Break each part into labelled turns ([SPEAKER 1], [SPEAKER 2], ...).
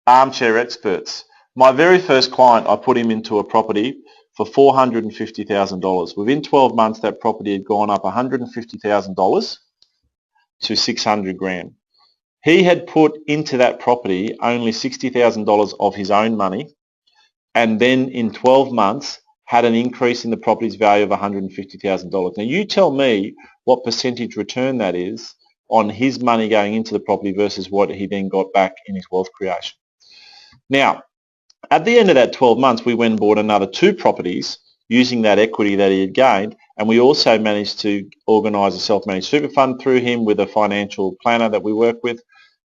[SPEAKER 1] Armchair experts. My very first client, I put him into a property for $450,000. Within 12 months, that property had gone up $150,000 to 600 grand. He had put into that property only $60,000 of his own money, and then in 12 months had an increase in the property's value of $150,000. Now you tell me what percentage return that is on his money going into the property versus what he then got back in his wealth creation. Now, at the end of that 12 months, we went and bought another 2 properties using that equity that he had gained, and we also managed to organise a self-managed super fund through him with a financial planner that we work with,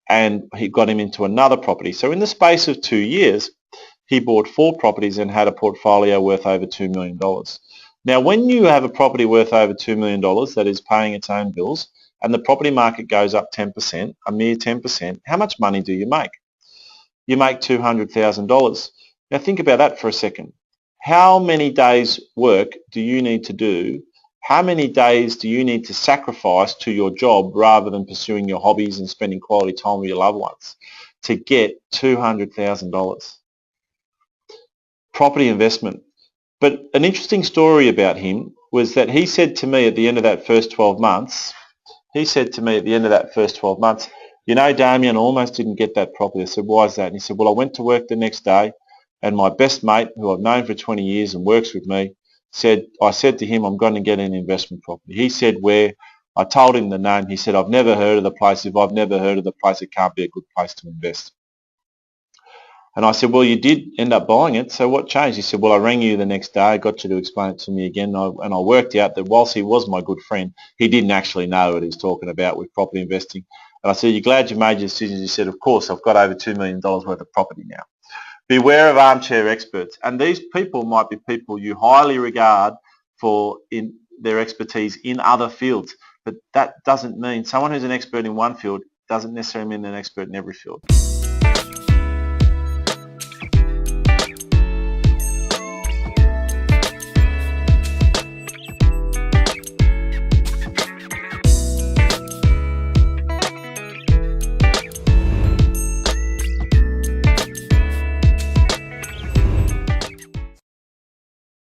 [SPEAKER 1] and he got him into another property. So in the space of 2 years, he bought 4 properties and had a portfolio worth over $2 million. Now, when you have a property worth over $2 million that is paying its own bills, and the property market goes up 10%, a mere 10%, how much money do you make? You make $200,000. Now think about that for a second. How many days work do you need to do? How many days do you need to sacrifice to your job rather than pursuing your hobbies and spending quality time with your loved ones to get $200,000? Property investment. But an interesting story about him was that he said to me at the end of that first 12 months, you know, Damien, I almost didn't get that property. I said, why is that? And he said, well, I went to work the next day and my best mate, who I've known for 20 years and works with me, I said to him, I'm going to get an investment property. He said, where? I told him the name. He said, I've never heard of the place. If I've never heard of the place, it can't be a good place to invest. And I said, well, you did end up buying it, so what changed? He said, well, I rang you the next day, I got you to explain it to me again, and I worked out that whilst he was my good friend, he didn't actually know what he was talking about with property investing. And I said, you're glad you made your decisions? He said, of course, I've got over $2 million worth of property now. Beware of armchair experts. And these people might be people you highly regard for in their expertise in other fields. But that doesn't mean someone who's an expert in one field doesn't necessarily mean an expert in every field.